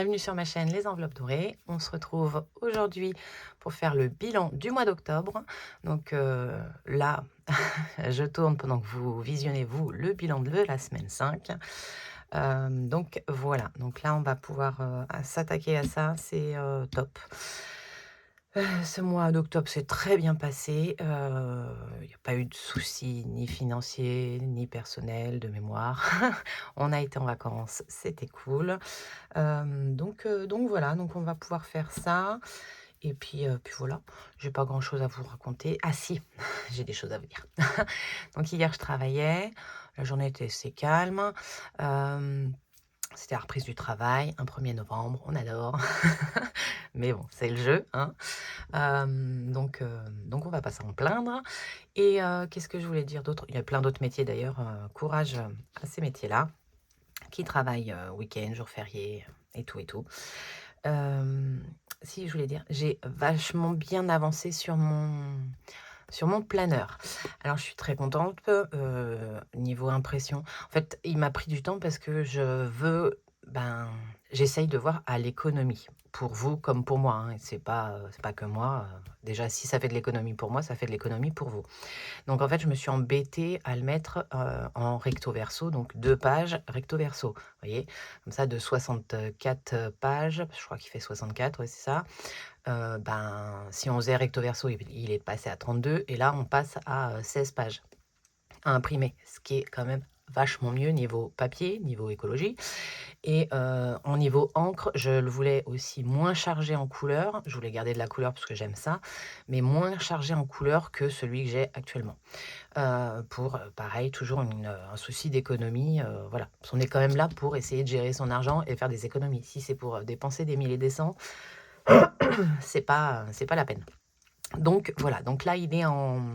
bienvenue sur ma chaîne Les Enveloppes Dorées. On se retrouve aujourd'hui pour faire le bilan du mois d'octobre. Donc là, je tourne pendant que vous visionnez, vous, le bilan de la semaine 5. Donc voilà, donc là on va pouvoir s'attaquer à ça, c'est top. Ce mois d'octobre s'est très bien passé, il n'y a pas eu de soucis ni financiers, ni personnels, de mémoire. On a été en vacances, c'était cool. Donc voilà, donc on va pouvoir faire ça et puis voilà. J'ai pas grand-chose à vous raconter. Ah si, j'ai des choses à vous dire. Donc hier, je travaillais, la journée était assez calme, hem c'était la reprise du travail, un 1er novembre, on adore. Mais bon, c'est le jeu, hein. Donc on va pas s'en plaindre et qu'est-ce que je voulais dire d'autre? Il y a plein d'autres métiers d'ailleurs, courage, à ces métiers-là, qui travaillent, week-end, jours fériés et tout et tout. Hem, Si, je voulais dire, j'ai vachement bien avancé sur mon planeur. Alors je suis très contente, niveau impression. En fait, il m'a pris du temps parce que ben, j'essaye de voir à l'économie, pour vous comme pour moi, hein, et c'est pas que moi, déjà si ça fait de l'économie pour moi, ça fait de l'économie pour vous. Donc en fait, je me suis embêtée à le mettre, en recto verso, donc 2 pages recto verso, vous voyez? Comme ça de 64 pages, je crois qu'il fait 64, ouais, c'est ça. Ben, si on faisait recto verso, il est passé à 32 et là, on passe à, 16 pages à imprimer, ce qui est quand même vachement mieux niveau papier, niveau écologie et en niveau encre, je le voulais aussi moins chargé en couleur. Je voulais garder de la couleur parce que j'aime ça, mais moins chargé en couleur que celui que j'ai actuellement. Pour, pareil, toujours un souci d'économie, voilà. Parce qu'on est quand même là pour essayer de gérer son argent et faire des économies. Si c'est pour, dépenser des milliers et des cents, c'est pas la peine. Donc voilà, donc là, il est en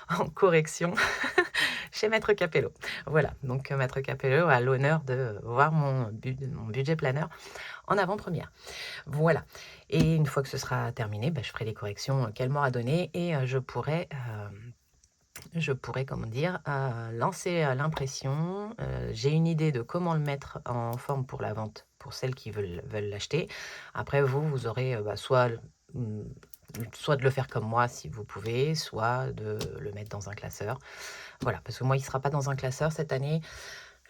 en correction chez Maître Capello. Voilà, donc Maître Capello a l'honneur de voir mon budget planeur en avant-première. Voilà, et une fois que ce sera terminé, bah, je ferai les corrections, qu'elle m'aura données et je pourrais, comment dire, lancer, l'impression. J'ai une idée de comment le mettre en forme pour la vente, pour celles qui veulent l'acheter. Après vous aurez, bah, mmh, soit de le faire comme moi si vous pouvez, soit de le mettre dans un classeur. Voilà, parce que moi, il ne sera pas dans un classeur cette année.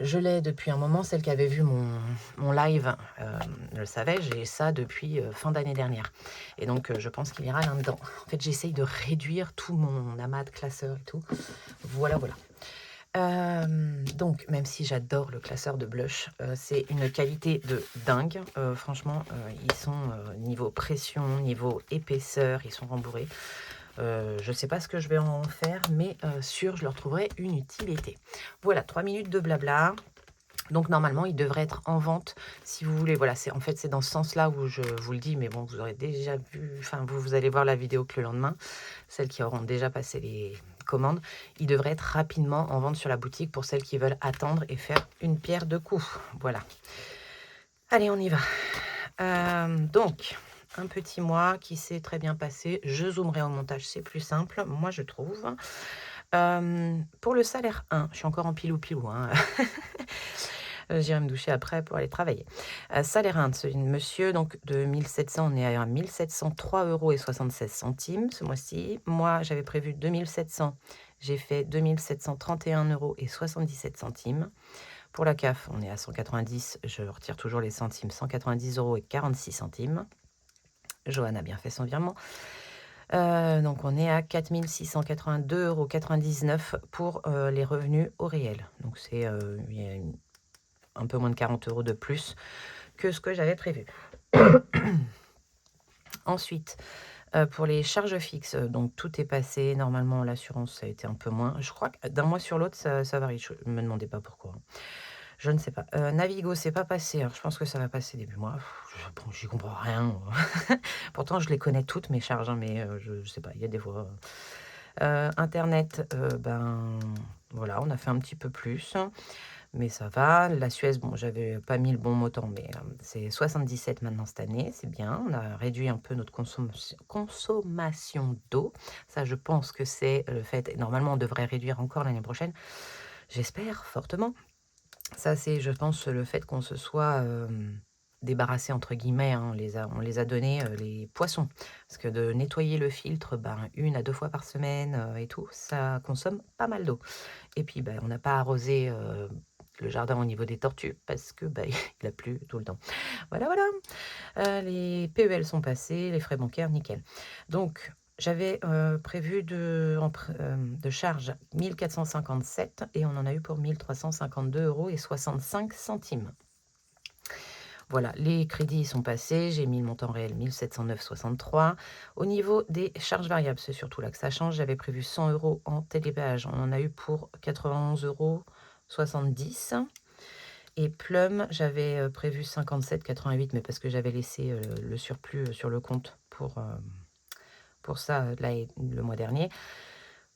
Je l'ai depuis un moment, celle qui avait vu mon live, le savait, j'ai ça depuis, fin d'année dernière et donc je pense qu'il ira là-dedans. En fait, j'essaye de réduire tout mon amas de classeurs et tout. Voilà, voilà. Donc même si j'adore le classeur de blush, c'est une qualité de dingue. Franchement, ils sont, niveau pression, niveau épaisseur, ils sont rembourrés. Je ne sais pas ce que je vais en faire, mais sûr, je leur trouverai une utilité. Voilà, 3 minutes de blabla. Donc normalement, il devrait être en vente si vous voulez. Voilà, c'est en fait, c'est dans ce sens-là où je vous le dis, mais bon, vous aurez déjà vu, enfin, vous allez voir la vidéo que le lendemain, celles qui auront déjà passé les commandes. Il devrait être rapidement en vente sur la boutique pour celles qui veulent attendre et faire une pierre deux coups. Voilà. Allez, on y va. Donc, un petit mois qui s'est très bien passé. Je zoomerai au montage, c'est plus simple, moi je trouve. Pour le salaire 1, je suis encore en pilou-pilou, hein. J'irai me doucher après pour aller travailler. Salaire 1 c'est une monsieur donc de 1 700, on est à 1 703 € et 76 centimes ce mois-ci. Moi, j'avais prévu 2 700, j'ai fait 2 731 € et 77 centimes. Pour la CAF, on est à 190, je retire toujours les centimes, 190 € et 46 centimes. Johan a bien fait son virement. Donc on est à 4 682,99 € pour, les revenus au réel. Donc c'est, il y a un peu moins de 40 € de plus que ce que j'avais prévu. Ensuite, pour les charges fixes, donc tout est passé. Normalement, l'assurance, ça a été un peu moins. Je crois que d'un mois sur l'autre, ça varie. Ne me demandez pas pourquoi, hein. Je ne sais pas. Navigo, c'est pas passé. Alors je pense que ça va passer début mois. Bon, j'y comprends rien. Pourtant, je les connais toutes mes charges, hein, mais je sais pas, il y a des fois, internet, ben, voilà, on a fait un petit peu plus. Mais ça va. La Suez, bon, j'avais pas mis le bon montant, mais c'est 77 maintenant cette année, c'est bien. On a réduit un peu notre consommation d'eau. Ça, je pense que c'est le fait. Et normalement, on devrait réduire encore l'année prochaine. J'espère fortement. Ça, c'est, je pense, le fait qu'on se soit débarrassé entre guillemets, hein, on les a donnés, les poissons. Parce que de nettoyer le filtre, ben, 1 à 2 fois par semaine, et tout, ça consomme pas mal d'eau. Et puis, ben, on n'a pas arrosé, le jardin au niveau des tortues parce que, bah, il a plu tout le temps. Voilà, voilà. Les PEL sont passés, les frais bancaires, nickel. Donc j'avais, prévu de charge 1 457 et on en a eu pour 1 352 € et 65 centimes. Voilà, les crédits sont passés, j'ai mis le montant réel 1 709,63 €. Au niveau des charges variables, c'est surtout là que ça change, j'avais prévu 100 € en télépéage, on en a eu pour 91,70 € et Plum, j'avais, prévu 57,88 €, mais parce que j'avais laissé, le surplus, sur le compte pour ça, là le mois dernier,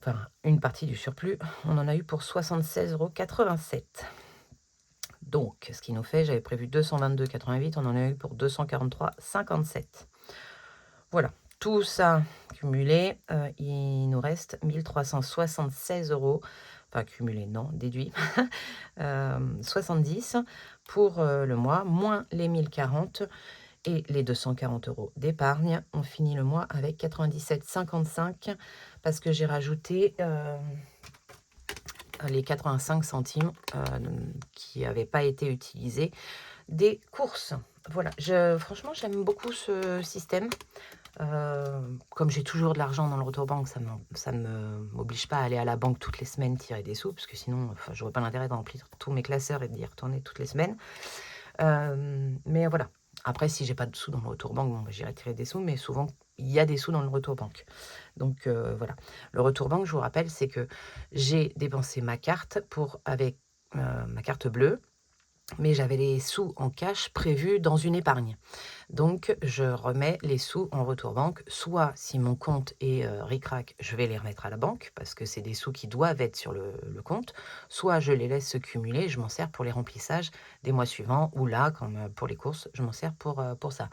enfin une partie du surplus, on en a eu pour 76,87 €. Donc, ce qui nous fait, j'avais prévu 222,88, on en a eu pour 243,57. Voilà, tout ça cumulé, il nous reste 1 376 €, enfin cumulé non, déduit, 70 pour, le mois, moins les 1 040 et les 240 € d'épargne. On finit le mois avec 97,55 parce que j'ai rajouté, les 85 centimes qui n'avaient pas été utilisés des courses. Voilà, franchement, j'aime beaucoup ce système. Comme j'ai toujours de l'argent dans le retour-banque, ça ne m'oblige pas à aller à la banque toutes les semaines tirer des sous, parce que sinon, enfin, j'aurais pas l'intérêt de remplir tous mes classeurs et d'y retourner toutes les semaines. Mais voilà. Après, si j'ai pas de sous dans le retour-banque, bon, bah, j'irai tirer des sous, mais souvent, il y a des sous dans le retour-banque. Donc voilà. Le retour-banque, je vous rappelle, c'est que j'ai dépensé ma carte avec ma carte bleue, mais j'avais les sous en cash prévus dans une épargne. Donc je remets les sous en retour-banque, soit si mon compte est ric-rac, je vais les remettre à la banque, parce que c'est des sous qui doivent être sur le compte, soit je les laisse se cumuler, je m'en sers pour les remplissages des mois suivants, ou là, comme pour les courses, je m'en sers pour ça.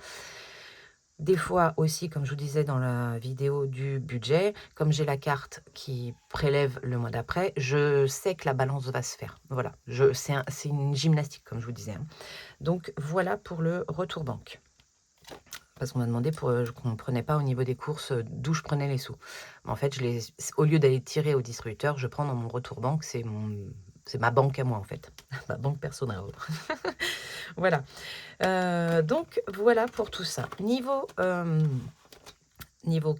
Des fois aussi, comme je vous disais dans la vidéo du budget, comme j'ai la carte qui prélève le mois d'après, je sais que la balance va se faire. Voilà, c'est une gymnastique, comme je vous disais, hein. Donc voilà pour le retour banque. Parce qu'on m'a demandé qu'on ne prenait pas au niveau des courses, d'où je prenais les sous. En fait, au lieu d'aller tirer au distributeur, je prends dans mon retour banque, c'est ma banque à moi, en fait, ma banque personnelle. Voilà. Donc voilà pour tout ça. Niveau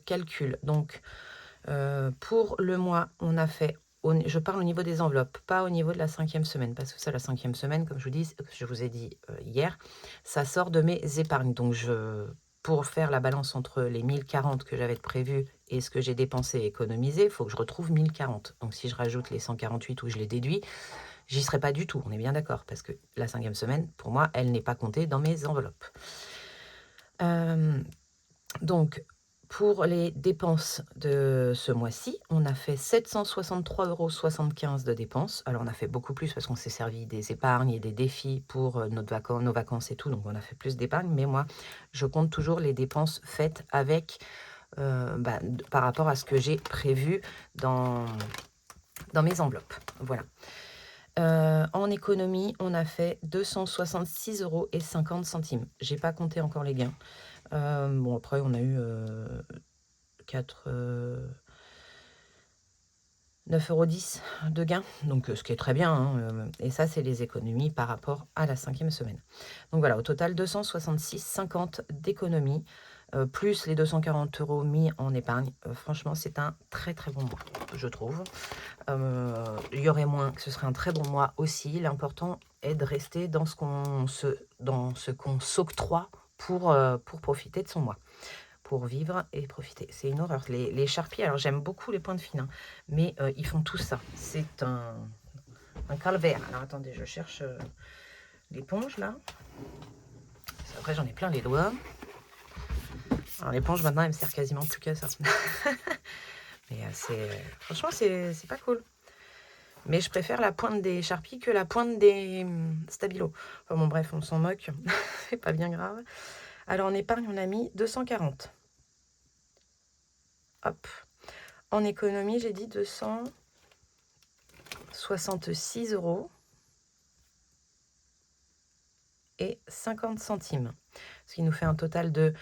calcul, donc pour le mois, on a fait, je parle au niveau des enveloppes, pas au niveau de la 5e semaine, parce que ça, la 5e semaine, comme je vous ai dit hier, ça sort de mes épargnes. Donc pour faire la balance entre les 1040 que j'avais prévu et ce que j'ai dépensé et économisé, il faut que je retrouve 1040. Donc si je rajoute les 148 où je les déduis, j'y serai pas du tout, on est bien d'accord, parce que la 5e semaine, pour moi, elle n'est pas comptée dans mes enveloppes. Donc, pour les dépenses de ce mois-ci, on a fait 763,75 € de dépenses. Alors, on a fait beaucoup plus parce qu'on s'est servi des épargnes et des défis pour nos vacances et tout, donc on a fait plus d'épargne. Mais moi, je compte toujours les dépenses faites avec, par rapport à ce que j'ai prévu dans mes enveloppes. Voilà. En économie, on a fait 266,50 €. J'ai pas compté encore les gains. Bon, après, on a eu 9,10 € de gains, donc ce qui est très bien, hein, et ça, c'est les économies par rapport à la 5e semaine. Donc voilà, au total, 266,50 € d'économies, plus les 240 € mis en épargne. Franchement, c'est un très, très bon mois, je trouve. Il y aurait moins, ce serait un très bon mois aussi. L'important est de rester dans ce qu'on s'octroie pour profiter de son mois, pour vivre et profiter. C'est une horreur. Les Sharpies, alors j'aime beaucoup les pointes fines, hein, mais ils font tout ça. C'est un calvaire. Alors attendez, je cherche l'éponge là. Après, j'en ai plein les doigts. Alors l'éponge, maintenant, elle me sert quasiment plus qu'à ça. Mais franchement, c'est pas cool. Mais je préfère la pointe des Sharpies que la pointe des Stabilo. Enfin bon, bref, on s'en moque. C'est pas bien grave. Alors en épargne, on a mis 240. Hop. En économie, j'ai dit 266 €. et 50 centimes. Ce qui nous fait un total de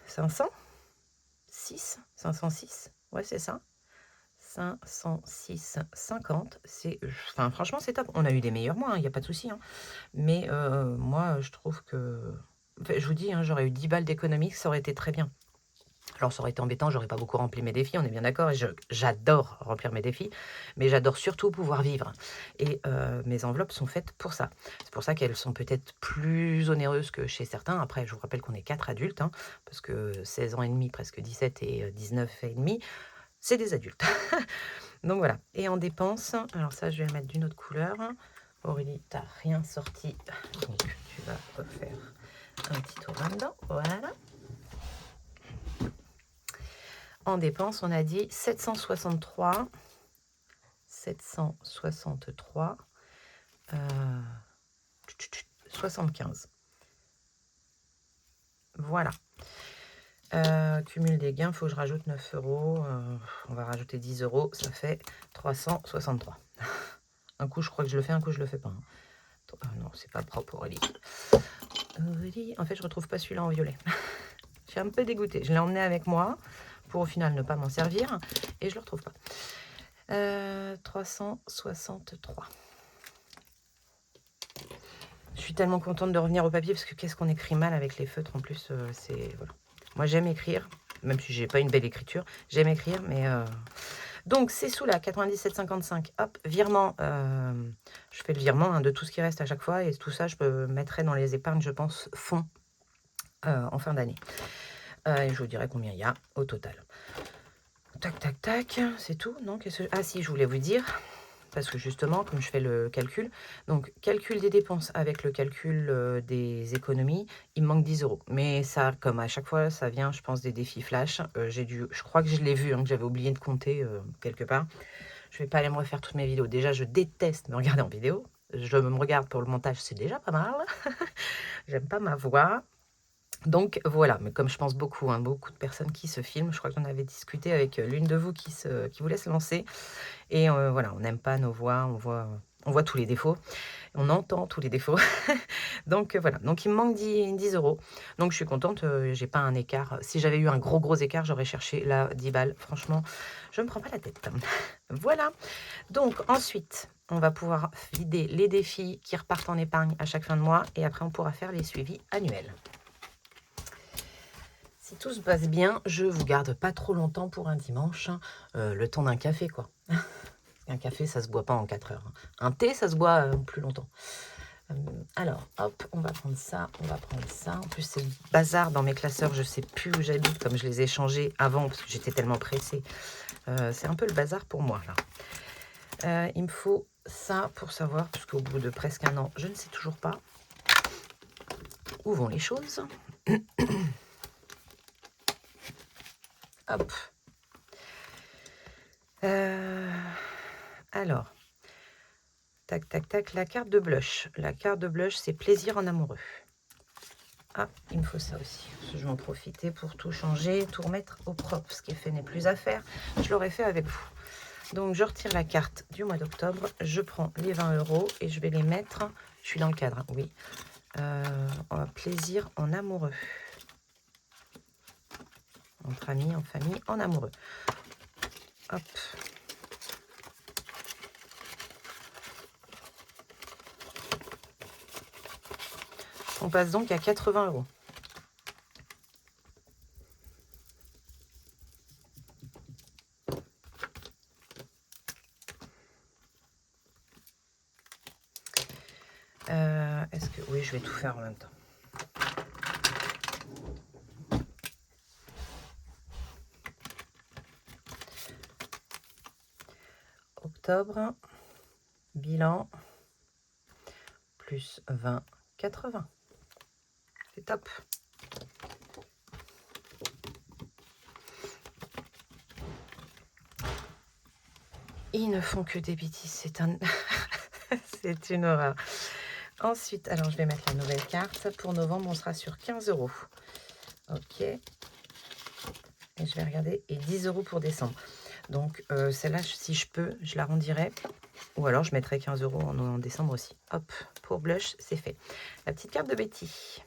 506. Ouais, c'est ça. 506,50. Enfin, franchement, c'est top. On a eu des meilleurs mois, il n'y a pas de souci, hein. Mais moi, je trouve que... Enfin, je vous dis, hein, j'aurais eu 10 balles d'économie, ça aurait été très bien. Alors, ça aurait été embêtant, j'aurais pas beaucoup rempli mes défis, on est bien d'accord, et j'adore remplir mes défis, mais j'adore surtout pouvoir vivre. Et mes enveloppes sont faites pour ça. C'est pour ça qu'elles sont peut-être plus onéreuses que chez certains. Après, je vous rappelle qu'on est 4 adultes, hein, parce que 16 ans et demi, presque 17 et 19 et demi, c'est des adultes. Donc voilà. Et en dépenses, alors ça, je vais le mettre d'une autre couleur. Aurélie, tu n'as rien sorti, donc tu vas refaire un petit tour là-dedans. Voilà. En dépenses, on a dit 763. 763. 75. Voilà. Cumul des gains, il faut que je rajoute 9 euros. On va rajouter 10 euros. Ça fait 363. Un coup, je crois que je le fais, un coup, je le fais pas. Hein. Non, c'est pas propre, Aurélie. Aurélie, en fait, je retrouve pas celui-là en violet. Je suis un peu dégoûtée. Je l'ai emmené avec moi pour au final ne pas m'en servir et je le retrouve pas. 363. Je suis tellement contente de revenir au papier parce que qu'est-ce qu'on écrit mal avec les feutres en plus. C'est voilà. Moi j'aime écrire, même si j'ai pas une belle écriture. J'aime écrire, mais donc c'est sous la 97,55. Hop, virement. Je fais le virement de tout ce qui reste à chaque fois et tout ça je mettrai dans les épargnes, je pense, fonds en fin d'année. Et je vous dirai combien il y a au total. Tac, tac, tac, c'est tout, non? Ah si, je voulais vous dire, parce que justement, comme je fais le calcul, donc calcul des dépenses avec le calcul des économies, il me manque 10 euros. Mais ça, comme à chaque fois, ça vient, je pense, des défis flash. Je crois que je l'ai vu, hein, que j'avais oublié de compter quelque part. Je vais pas aller me refaire toutes mes vidéos. Déjà, je déteste me regarder en vidéo. Je me regarde pour le montage, c'est déjà pas mal. J'aime pas ma voix. Donc voilà, mais comme je pense beaucoup, hein, beaucoup de personnes qui se filment, je crois que j'en avais discuté avec l'une de vous qui voulait se lancer. Et voilà, on n'aime pas nos voix, on voit tous les défauts, on entend tous les défauts. Donc voilà, donc il me manque 10 euros. Donc je suis contente, j'ai pas un écart. Si j'avais eu un gros écart, j'aurais cherché là 10 balles. Franchement, je ne me prends pas la tête. Voilà, donc ensuite, on va pouvoir vider les défis qui repartent en épargne à chaque fin de mois. Et après, on pourra faire les suivis annuels. Si tout se passe bien, je vous garde pas trop longtemps pour un dimanche, le temps d'un café quoi. Un café, ça se boit pas en 4 heures. Hein. Un thé, ça se boit plus longtemps. Alors, hop, on va prendre ça, on va prendre ça. En plus, c'est le bazar dans mes classeurs, je sais plus où j'habite, comme je les ai changés avant, parce que j'étais tellement pressée. C'est un peu le bazar pour moi, là. Il me faut ça pour savoir, parce qu'au bout de presque un an, je ne sais toujours pas où vont les choses. Hop. Alors, tac, tac, tac, la carte de blush. La carte de blush, c'est plaisir en amoureux. Ah, il me faut ça aussi. Je vais en profiter pour tout changer, tout remettre au propre. Ce qui est fait n'est plus à faire. Je l'aurais fait avec vous. Donc, je retire la carte du mois d'octobre. Je prends les 20 euros et je vais les mettre. Je suis dans le cadre, hein, oui. Plaisir en amoureux. Entre amis, en famille, en amoureux. Hop. On passe donc à 80 euros. Est-ce que... Oui, je vais tout faire en même temps. Octobre, bilan, plus 20, 80. C'est top. Ils ne font que des bêtises, c'est un... c'est une horreur. Ensuite, alors je vais mettre la nouvelle carte. Pour novembre, on sera sur 15 euros. Ok. Et je vais regarder. Et 10 euros pour décembre. Donc, celle-là, si je peux, je l'arrondirai. Ou alors je mettrai 15 € en décembre aussi. Hop, pour blush, c'est fait. La petite carte de Betty.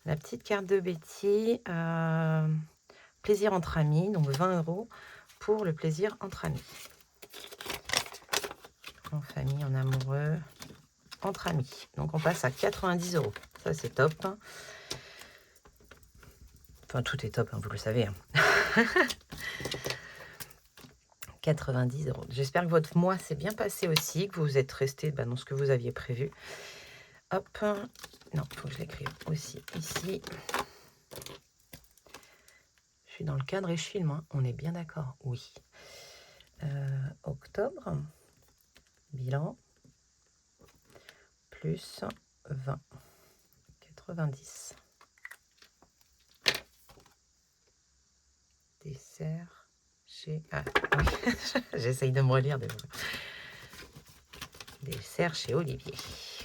La petite carte de Betty, plaisir entre amis, donc 20 € pour le plaisir entre amis. En famille, en amoureux, entre amis. Donc on passe à 90 €. Ça c'est top. Enfin tout est top, hein, vous le savez. Hein. 90 €. J'espère que votre mois s'est bien passé aussi, que vous êtes resté dans ce que vous aviez prévu. Hop. Non, il faut que je l'écrive aussi ici. Je suis dans le cadre et je filme, hein. On est bien d'accord, oui. Octobre, bilan, plus 20, 90. Dessert chez... Ah, oui, j'essaye de me relire. Dessert chez Olivier.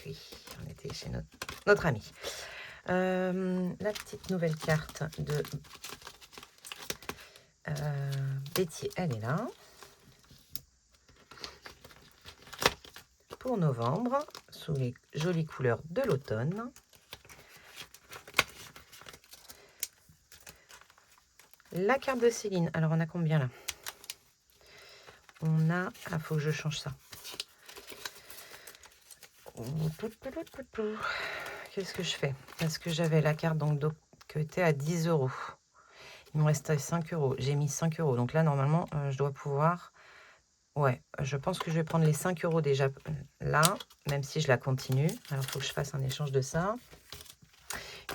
Oui, on était chez notre ami. La petite nouvelle carte de Betty, elle est là. Pour novembre, sous les jolies couleurs de l'automne. La carte de Céline. Alors, on a combien là? On a... Ah, faut que je change ça. Qu'est-ce que je fais? Parce que j'avais la carte donc qui était à 10 €. Il me restait 5 €. J'ai mis 5 €. Donc là, normalement, je dois pouvoir... Ouais, je pense que je vais prendre les 5 € déjà là, même si je la continue. Alors, il faut que je fasse un échange de ça.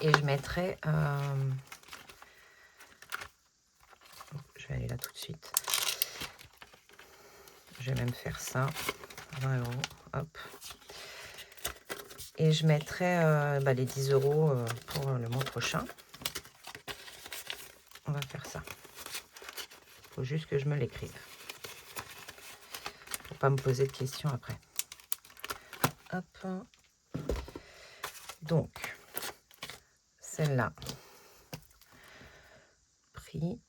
Et je mettrai... Je vais aller là tout de suite. Je vais même faire ça. 20 €. Hop. Et je mettrai les 10 € pour le mois prochain. On va faire ça. Il faut juste que je me l'écrive. Pour pas me poser de questions après. Hop. Donc, celle-là, prix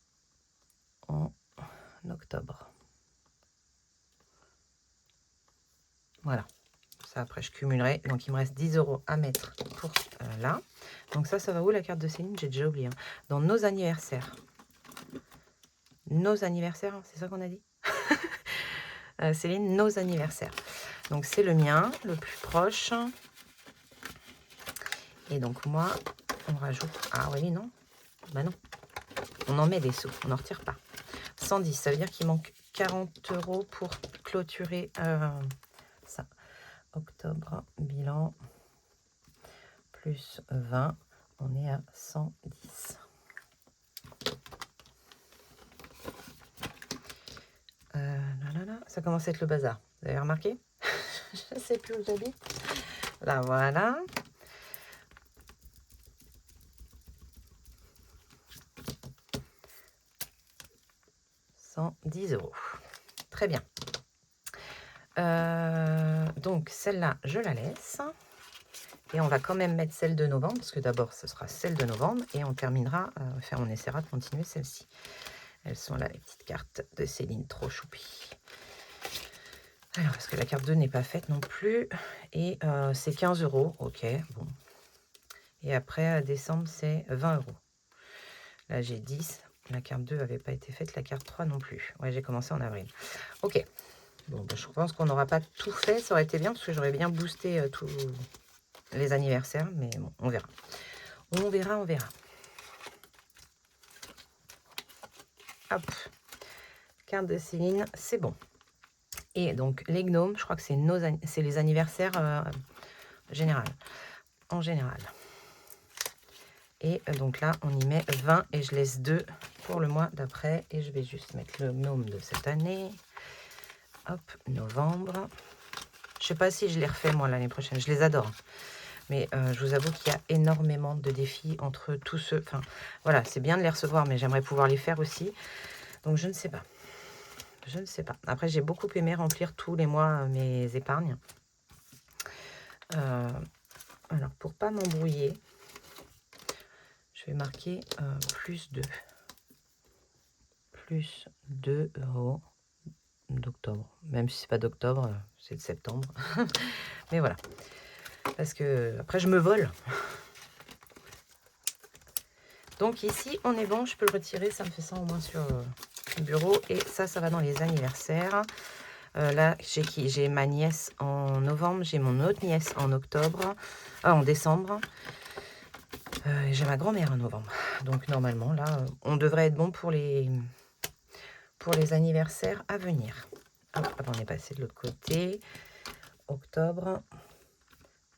en octobre. Voilà. Ça, après, je cumulerai. Donc, il me reste 10 € à mettre pour là. Donc, ça va où la carte de Céline? J'ai déjà oublié. Hein. Dans nos anniversaires. Nos anniversaires, c'est ça qu'on a dit? Céline, nos anniversaires. Donc, c'est le mien, le plus proche. Et donc, moi, on rajoute... Ah oui, non? Bah non. On en met des sous, on n'en retire pas. 110, ça veut dire qu'il manque 40 € pour clôturer ça. Octobre, bilan, plus 20, on est à 110. Ça commence à être le bazar. Vous avez remarqué? Je ne sais plus où j'habite. Là, voilà. €110. Très bien. Donc, celle-là, je la laisse. Et on va quand même mettre celle de novembre, parce que d'abord, ce sera celle de novembre. Et on terminera, on essaiera de continuer celle-ci. Elles sont là, les petites cartes de Céline, trop choupi. Alors, parce que la carte 2 n'est pas faite non plus. Et c'est 15 €. Ok, bon. Et après, décembre, c'est 20 €. Là, j'ai 10. La carte 2 n'avait pas été faite. La carte 3 non plus. Ouais, j'ai commencé en avril. Ok. Bon, bah, je pense qu'on n'aura pas tout fait. Ça aurait été bien, parce que j'aurais bien boosté tous les anniversaires. Mais bon, on verra. On verra, on verra. Hop. Carte de Céline, c'est bon. Et donc, les gnomes, je crois que c'est les anniversaires en général. Et donc là, on y met 20 et je laisse 2 pour le mois d'après. Et je vais juste mettre le gnome de cette année. Hop, novembre. Je sais pas si je les refais, moi, l'année prochaine. Je les adore. Mais je vous avoue qu'il y a énormément de défis entre tous ceux... Enfin, voilà, c'est bien de les recevoir, mais j'aimerais pouvoir les faire aussi. Donc, je ne sais pas. Je ne sais pas. Après, j'ai beaucoup aimé remplir tous les mois mes épargnes. Alors, pour pas m'embrouiller, je vais marquer plus 2. plus 2 € d'octobre. Même si c'est pas d'octobre, c'est de septembre. Mais voilà. Parce que après je me vole. Donc ici, on est bon, je peux le retirer. Ça me fait ça au moins sur le bureau. Et ça va dans les anniversaires. Là, j'ai ma nièce en novembre. J'ai mon autre nièce en octobre. En décembre. Et j'ai ma grand-mère en novembre. Donc normalement, là, on devrait être bon pour les anniversaires à venir. Hop, on est passé de l'autre côté. Octobre.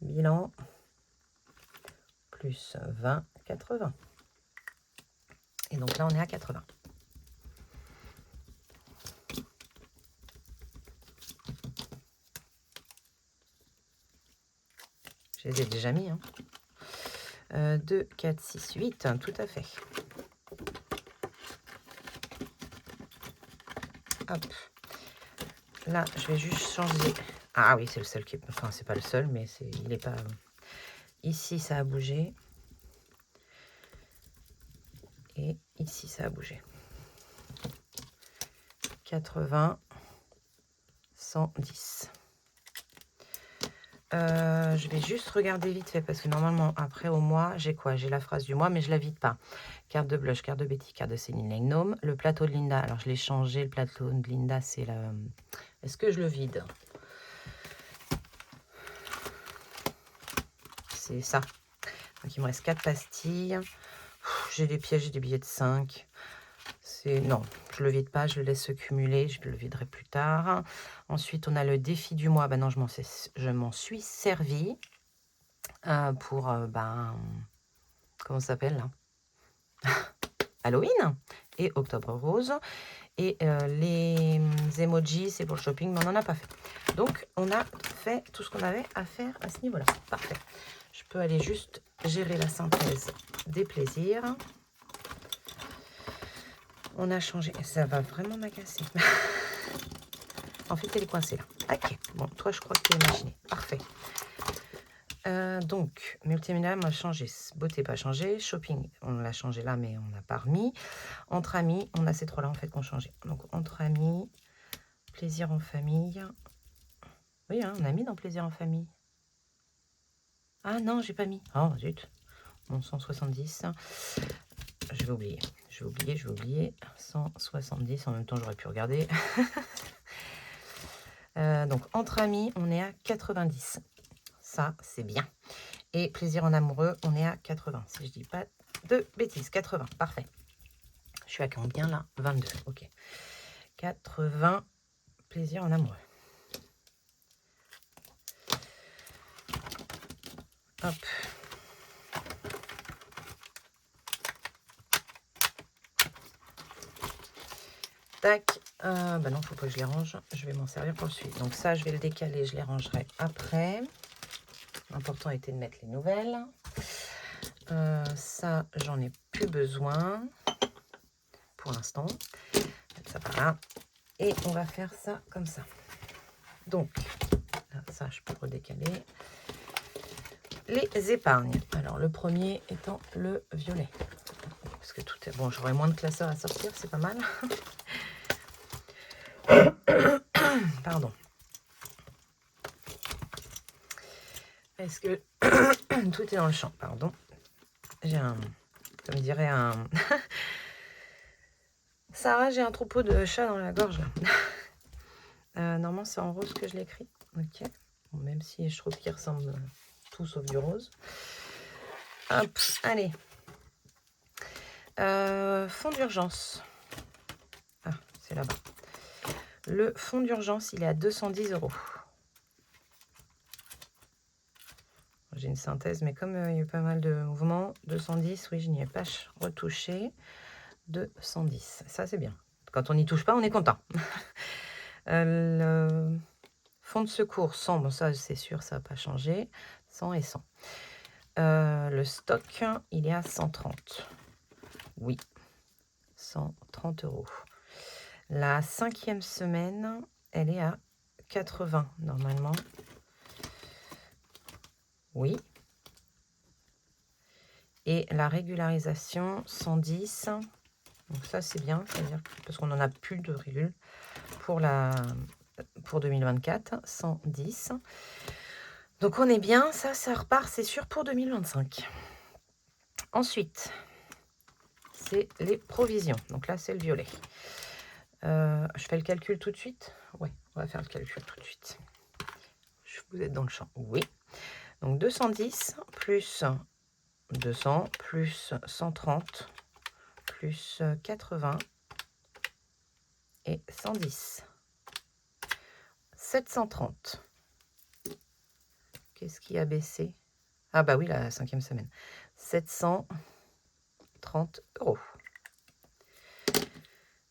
Bilan. Plus 20, 80. Et donc là, on est à 80. Je les ai déjà mis. Hein. 2, 4, 6, 8, tout à fait. Hop. Là, je vais juste changer. Ah oui, c'est le seul qui... Enfin, c'est pas le seul, mais il est pas... Ici, ça a bougé. Et ici, ça a bougé. 80, 110. Je vais juste regarder vite fait parce que normalement, après au mois, j'ai quoi? J'ai la phrase du mois, mais je la vide pas. Carte de blush, carte de Betty, carte de Céline Langnome. Le plateau de Linda, alors je l'ai changé. Le plateau de Linda, c'est la... Est-ce que je le vide? C'est ça. Donc il me reste 4 pastilles. J'ai des pièges, j'ai des billets de 5. Non, je le vide pas, je le laisse se cumuler, je le viderai plus tard. Ensuite, on a le défi du mois. Ben non, je m'en suis servi pour, comment ça s'appelle là? Halloween et Octobre Rose. Et les emojis, c'est pour le shopping, mais on n'en a pas fait. Donc, on a fait tout ce qu'on avait à faire à ce niveau-là. Parfait. Je peux aller juste gérer la synthèse des plaisirs. On a changé. Ça va vraiment m'agacer. En fait, elle est coincée là. Ok. Bon, toi, je crois que tu es imaginé. Parfait. Donc, multimédia, on a changé. Beauté, pas changé. Shopping, on l'a changé là, mais on n'a pas remis. Entre amis, on a ces trois-là en fait qu'on changé. Donc, entre amis, plaisir en famille. Oui, hein, on a mis dans plaisir en famille. Ah non, j'ai pas mis. Oh, zut. Bon, 170. Je vais oublier. Je vais oublier. 170. En même temps, j'aurais pu regarder. Donc, entre amis, on est à 90. Ça, c'est bien. Et plaisir en amoureux, on est à 80. Si je dis pas de bêtises, 80. Parfait. Je suis à combien là? 22. Ok. 80. Plaisir en amoureux. Hop. Tac. Bah non, faut pas que je les range. Je vais m'en servir pour le suivre. Donc ça, je vais le décaler. Je les rangerai après. L'important était de mettre les nouvelles. Ça, j'en ai plus besoin pour l'instant. Ça par là. Et on va faire ça comme ça. Donc, là, ça, je peux le redécaler. Les épargnes. Alors, le premier étant le violet. Parce que tout est... Bon, j'aurai moins de classeurs à sortir, c'est pas mal. Pardon. Est-ce que tout est dans le champ? Pardon. J'ai un... Comme dirait un... Sarah, j'ai un troupeau de chats dans la gorge, là. Normalement, c'est en rose que je l'écris. Ok. Bon, même si je trouve qu'ils ressemblent tous sauf du rose. Hop, allez. Fonds d'urgence. Ah, c'est là-bas. Le fonds d'urgence, il est à 210 €. J'ai une synthèse, mais comme il y a eu pas mal de mouvements, 210, oui, je n'y ai pas retouché. 210, ça c'est bien. Quand on n'y touche pas, on est content. Le fonds de secours, 100, bon ça c'est sûr, ça n'a pas changé. 100 et 100. Le stock, il est à 130. Oui, 130 €. La 5e semaine, elle est à 80 normalement. Oui. Et la régularisation, 110. Donc ça, c'est bien, c'est-à-dire parce qu'on n'en a plus de rilules pour 2024, 110. Donc on est bien, ça repart, c'est sûr, pour 2025. Ensuite, c'est les provisions. Donc là, c'est le violet. Je fais le calcul tout de suite? Oui, on va faire le calcul tout de suite. Vous êtes dans le champ? Oui. Donc 210 plus 200 plus 130 plus 80 et 110. 730. Qu'est-ce qui a baissé? Ah bah oui, la 5e semaine. 730 €.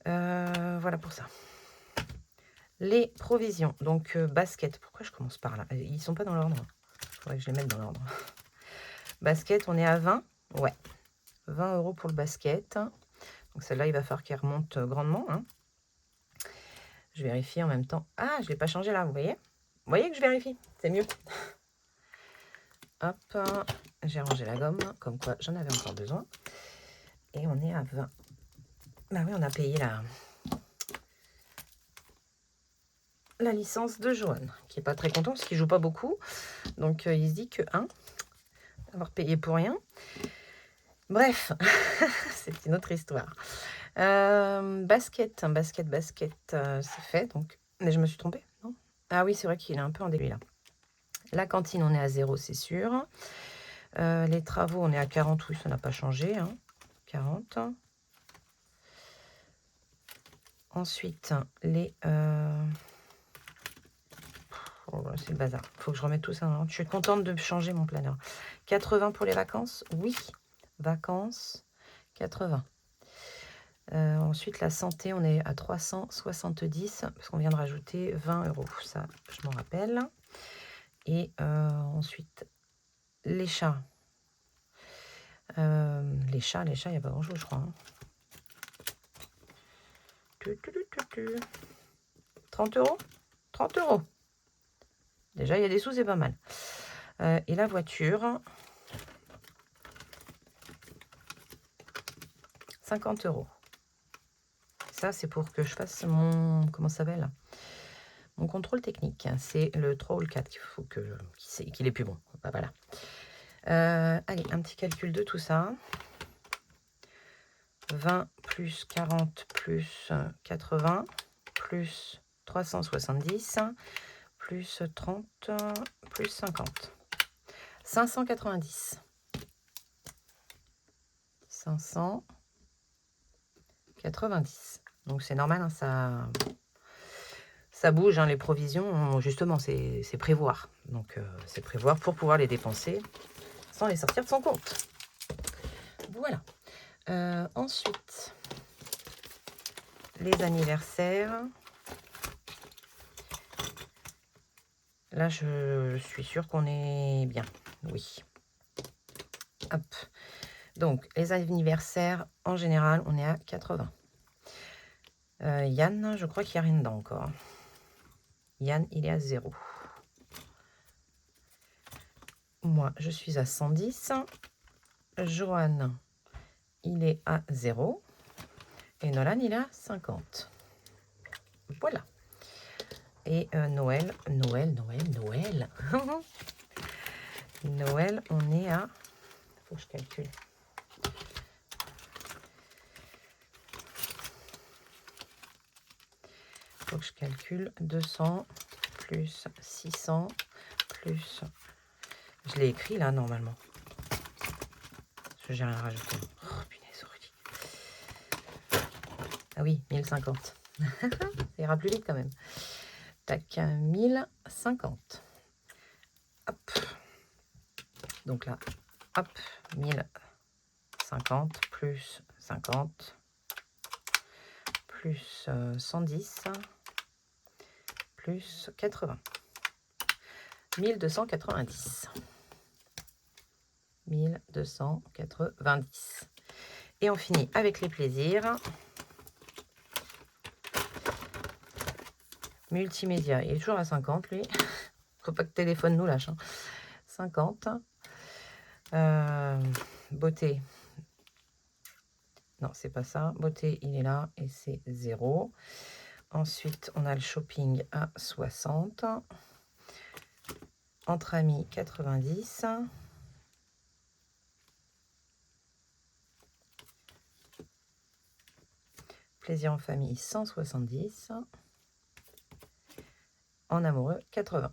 Voilà pour ça. Les provisions. Donc, basket. Pourquoi je commence par là? Ils sont pas dans l'ordre. Il faudrait que je les mette dans l'ordre. Basket, on est à 20. Ouais. 20 € pour le basket. Donc, celle-là, il va falloir qu'elle remonte grandement. Hein. Je vérifie en même temps. Ah, je ne l'ai pas changé là, vous voyez? Vous voyez que je vérifie? C'est mieux. Hop. J'ai rangé la gomme. Comme quoi, j'en avais encore besoin. Et on est à 20. Bah oui, on a payé la licence de Johan, qui est pas très content parce qu'il joue pas beaucoup. Donc, il se dit que, avoir payé pour rien. Bref, c'est une autre histoire. Basket, c'est fait. Donc, mais je me suis trompée, non? Ah oui, c'est vrai qu'il est un peu en début là. La cantine, on est à 0, c'est sûr. Les travaux, on est à 40, oui, ça n'a pas changé. 40. Ensuite, les... Oh, c'est le bazar. Il faut que je remette tout ça. Je suis contente de changer mon planeur. 80 pour les vacances? Oui. Vacances, 80. Ensuite, la santé, on est à 370 parce qu'on vient de rajouter 20 €. Ça, je m'en rappelle. Et ensuite, les chats. Les chats, il n'y a pas grand-chose, je crois. 30 €? 30 €. Déjà, il y a des sous, c'est pas mal. Et la voiture, 50 €. Ça, c'est pour que je fasse mon... Comment ça s'appelle? Mon contrôle technique. C'est le 3 ou le 4 qu'il faut qu'il est plus bon. Bah, voilà. Allez, un petit calcul de tout ça. 20 plus 40 plus 80 plus 370 plus 30 plus 50. 590. 590. Donc c'est normal, hein, ça bouge, hein, les provisions. Justement, c'est prévoir. Donc c'est prévoir pour pouvoir les dépenser sans les sortir de son compte. Voilà. Ensuite, les anniversaires. Là, je suis sûre qu'on est bien. Oui. Hop. Donc, les anniversaires, en général, on est à 80. Yann, je crois qu'il n'y a rien dedans encore. Yann, il est à 0. Moi, je suis à 110. Johan, il est à 0. Et Nolan, il est à 50. Voilà. Et Noël. Noël, on est à... Faut que je calcule. Faut que je calcule 200 plus 600 plus... Je l'ai écrit là, normalement. Parce que j'ai rien rajouté. Oh, punaise, ah oui, 1050. Ça ira plus vite quand même. Tac, 1050. Hop. Donc là, hop, 1050 plus 50 plus 110 plus 80. 1290. 1290. Et on finit avec les plaisirs. Multimédia, il est toujours à 50, lui. Faut pas que le téléphone nous lâche. 50. Beauté. Non, c'est pas ça. Beauté, il est là et c'est 0. Ensuite, on a le shopping à 60. Entre amis, 90. Plaisir en famille, 170. En amoureux, 80.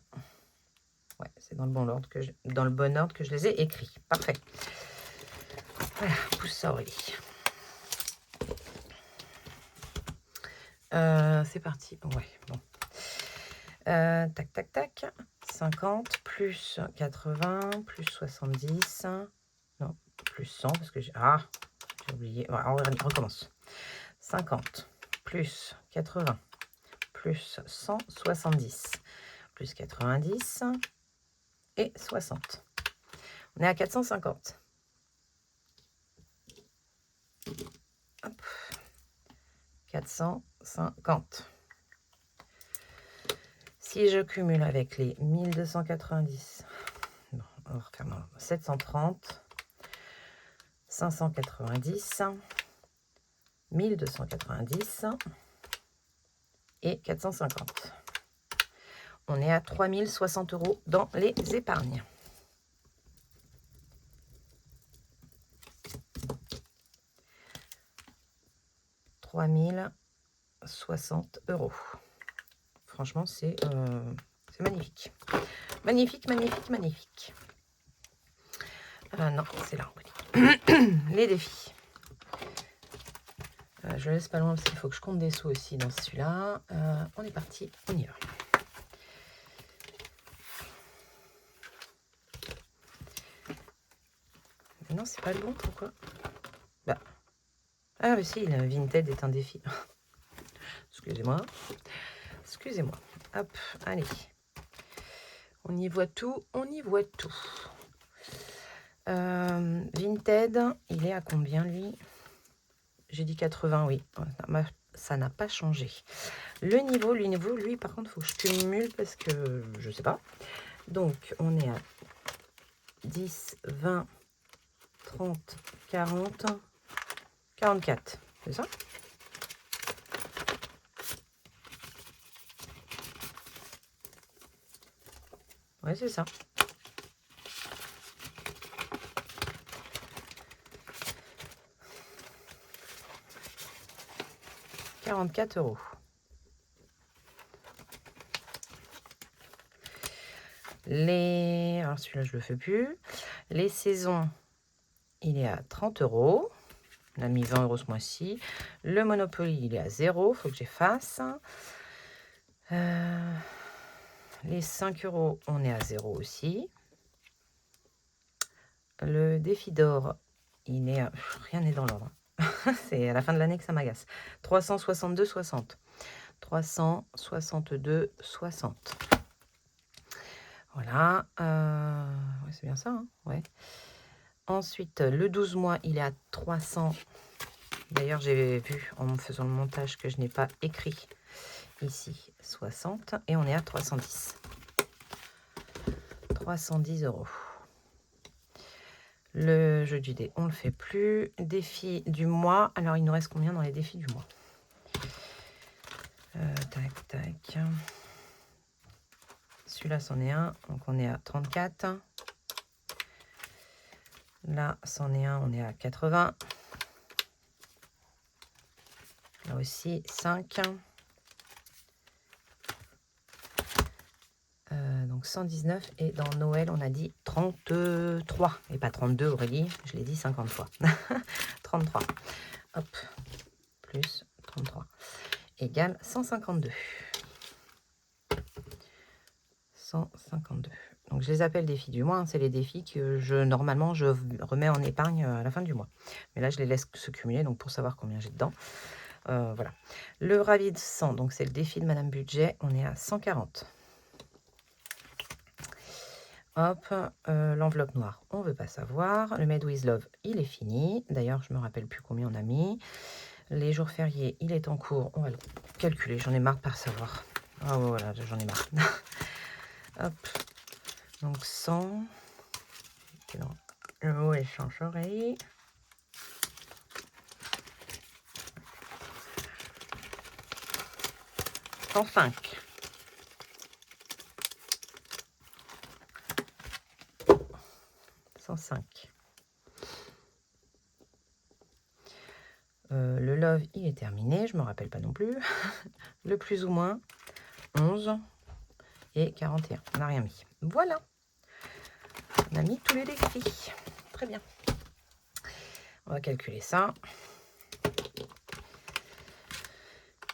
Ouais, c'est dans le bon ordre que je les ai écrits. Parfait. Voilà, pousse ça Aurélie. C'est parti. Ouais, bon. Tac, tac, tac. 50 plus 80 plus 70. Non, plus 100 parce que j'ai oublié. Ouais, on recommence. 50 plus 80 plus 170 plus 90 et 60. On est à 450. Hop. 450. Si je cumule avec les 1290, non, on va refaire 730, 590, 1290 et 450. On est à 3060 € dans les épargnes. « 3060 €. Franchement, c'est magnifique. Magnifique, magnifique, magnifique. Non, c'est là. Les défis. Je laisse pas loin parce qu'il faut que je compte des sous aussi dans celui-là. On est parti, on y va. Mais non, c'est pas le bon, pourquoi? Bah. Ah, mais si, Vinted est un défi. Excusez-moi. Excusez-moi. Hop, allez. On y voit tout, on y voit tout. Vinted, il est à combien, lui? J'ai dit 80, oui. Ça n'a pas changé. Le niveau, lui, par contre, il faut que je cumule parce que je sais pas. Donc, on est à 10, 20, 30, 40, 44. C'est ça? Ouais, c'est ça. « 44 €. Alors celui-là, je le fais plus. Les saisons, il est à 30 €. On a mis 20 € ce mois-ci. Le Monopoly, il est à 0. Il faut que j'efface. Les 5 €, on est à 0 aussi. Le défi d'or, il est à... Rien n'est dans l'ordre. C'est à la fin de l'année que ça m'agace. 362,60. 362,60. Voilà. Ouais, c'est bien ça, hein, ouais. Ensuite, le 12 mois, il est à 300. D'ailleurs, j'ai vu en me faisant le montage que je n'ai pas écrit ici 60. Et on est à 310. 310 €. Le jeu du dé, on ne le fait plus. Défi du mois. Alors, il nous reste combien dans les défis du mois? Tac, tac. Celui-là, c'en est un. Donc, on est à 34. Là, c'en est un. On est à 80. Là aussi, 5. Donc 119. Et dans Noël, on a dit 33. Et pas 32, Aurélie. Je l'ai dit 50 fois. 33. Hop. Plus 33. Égale 152. 152. Donc je les appelle défis du mois. Hein. C'est les défis que normalement, je remets en épargne à la fin du mois. Mais là, je les laisse se cumuler. Donc pour savoir combien j'ai dedans. Voilà. Le ravi de 100. Donc c'est le défi de Madame Budget. On est à 140. Hop, l'enveloppe noire, on ne veut pas savoir. Le Made with Love, il est fini. D'ailleurs, je ne me rappelle plus combien on a mis. Les jours fériés, il est en cours. On va le calculer. J'en ai marre de pas savoir. Ah oh, voilà, j'en ai marre. Hop. Donc 100. Le mot échange oreille. 105. 105. Le love, il est terminé. Je me rappelle pas non plus. Le plus ou moins. 11 et 41. On n'a rien mis. Voilà. On a mis tous les défis. Très bien. On va calculer ça.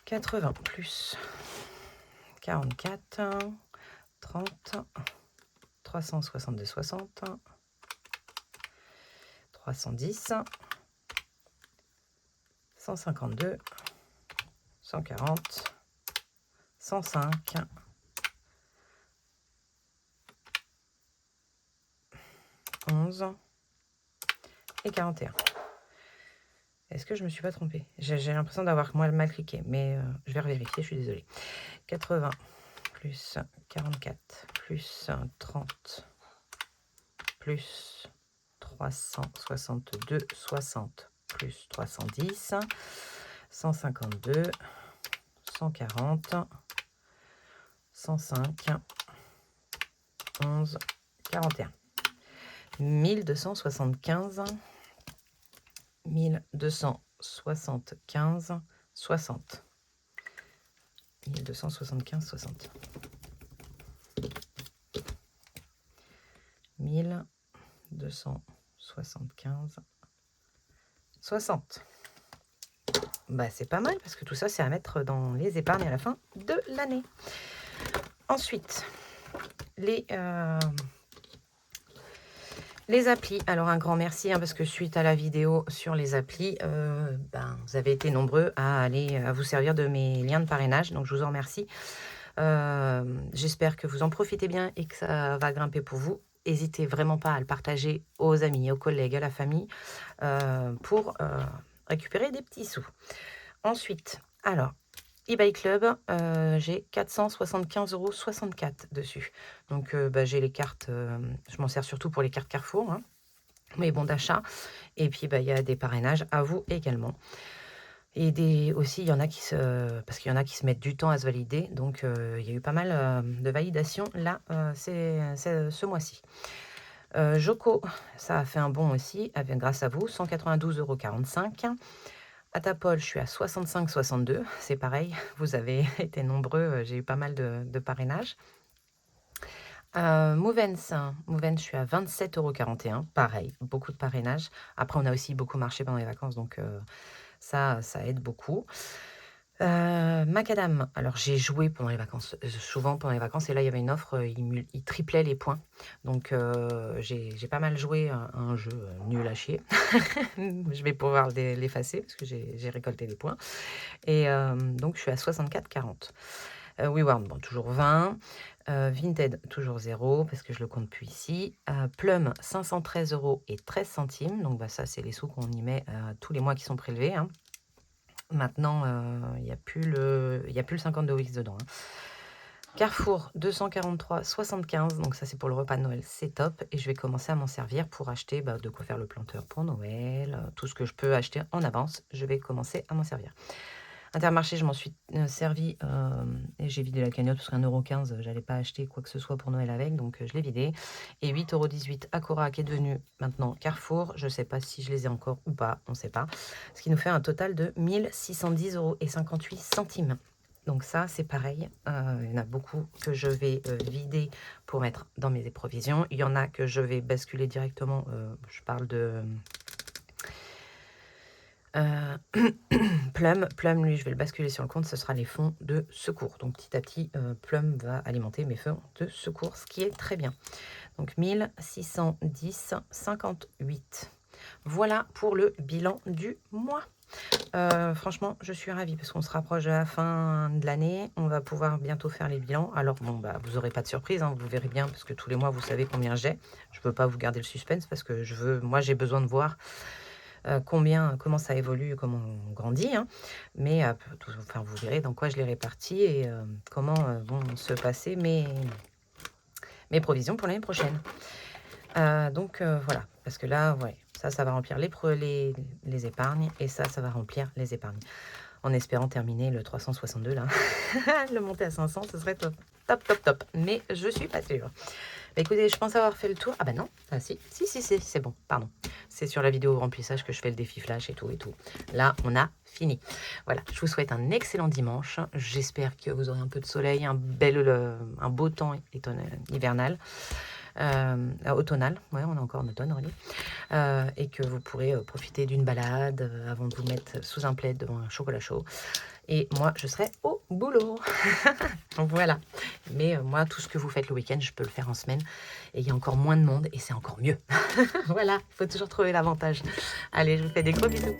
80 plus 44, 30, 362, 60, 310, 152, 140, 105, 11 et 41. Est-ce que je me suis pas trompée? J'ai l'impression d'avoir mal cliqué, mais je vais revérifier, je suis désolée. 80 plus 44 plus 30 plus 362, 60 plus 310, 152, 140, 105, 11, 41. 1275, 1275, 60. 1275, 60. 1275, 60. Bah, c'est pas mal parce que tout ça, c'est à mettre dans les épargnes à la fin de l'année. Ensuite, les applis. Alors, un grand merci parce que suite à la vidéo sur les applis, vous avez été nombreux à vous servir de mes liens de parrainage. Donc, je vous en remercie. J'espère que vous en profitez bien et que ça va grimper pour vous. N'hésitez vraiment pas à le partager aux amis, aux collègues, à la famille pour récupérer des petits sous. Ensuite, alors, eBay Club, j'ai 475,64 € dessus. Donc, j'ai les cartes, je m'en sers surtout pour les cartes Carrefour, hein, mes bons d'achat. Et puis, il y a des parrainages à vous également. Et aussi, il y en a parce qu'il y en a qui se mettent du temps à se valider. Donc, il y a eu pas mal de validations là, c'est ce mois-ci. Joko, ça a fait un bond aussi, grâce à vous, 192,45 €. Atapol, je suis à 65,62. C'est pareil, vous avez été nombreux, j'ai eu pas mal de parrainage. Mouvens, je suis à 27,41 €. Pareil, beaucoup de parrainage. Après, on a aussi beaucoup marché pendant les vacances, donc ça aide beaucoup. Macadam, alors j'ai joué pendant les vacances, souvent pendant les vacances, et là il y avait une offre, il triplait les points. Donc j'ai pas mal joué à un jeu nul à chier. Je vais pouvoir l'effacer parce que j'ai récolté les points. Et donc je suis à 64,40. WeWorld, bon, toujours 20. Vinted, toujours 0 parce que je le compte plus ici. Plum, 513,13 €. Donc ça, c'est les sous qu'on y met tous les mois qui sont prélevés, hein. Maintenant, il n'y a plus le 52X dedans, hein. Carrefour, 243,75. Donc ça, c'est pour le repas de Noël, c'est top. Et je vais commencer à m'en servir pour acheter de quoi faire le planteur pour Noël. Tout ce que je peux acheter en avance, je vais commencer à m'en servir. Intermarché, je m'en suis servi et j'ai vidé la cagnotte parce qu'1,15 €, j'allais pas acheter quoi que ce soit pour Noël avec, donc je l'ai vidé. Et 8,18 € Acora qui est devenu maintenant Carrefour. Je sais pas si je les ai encore ou pas, on sait pas. Ce qui nous fait un total de 1 610,58 €. Donc ça, c'est pareil. Il y en a beaucoup que je vais vider pour mettre dans mes provisions. Il y en a que je vais basculer directement. Je parle de... Plum, lui, je vais le basculer sur le compte, ce sera les fonds de secours. Donc petit à petit, Plum va alimenter mes fonds de secours, ce qui est très bien. Donc 1610,58. Voilà pour le bilan du mois. Franchement, je suis ravie parce qu'on se rapproche de la fin de l'année. On va pouvoir bientôt faire les bilans. Alors bon, vous n'aurez pas de surprise, hein, vous verrez bien parce que tous les mois, vous savez combien j'ai. Je ne peux pas vous garder le suspense parce que moi, j'ai besoin de voir comment ça évolue, comment on grandit, hein. Mais vous verrez dans quoi je les répartis et comment vont se passer mes provisions pour l'année prochaine. Donc voilà, parce que là, ouais, ça va remplir les épargnes et ça va remplir les épargnes. en espérant terminer le 362 là. Le monter à 500, ce serait top. Top, top, top. Mais je suis pas sûre. Bah, écoutez, je pense avoir fait le tour. Ah bah non, ah si, c'est bon, pardon. C'est sur la vidéo remplissage que je fais le défi flash et tout et tout. Là, on a fini. Voilà, je vous souhaite un excellent dimanche. J'espère que vous aurez un peu de soleil, un beau temps hivernal. Automnal, ouais, on est encore en automne, Aurélie. Et que vous pourrez profiter d'une balade avant de vous mettre sous un plaid devant un chocolat chaud. Et moi, je serai au boulot. Voilà. Mais moi, tout ce que vous faites le week-end, je peux le faire en semaine. Et il y a encore moins de monde et c'est encore mieux. Voilà, il faut toujours trouver l'avantage. Allez, je vous fais des gros bisous.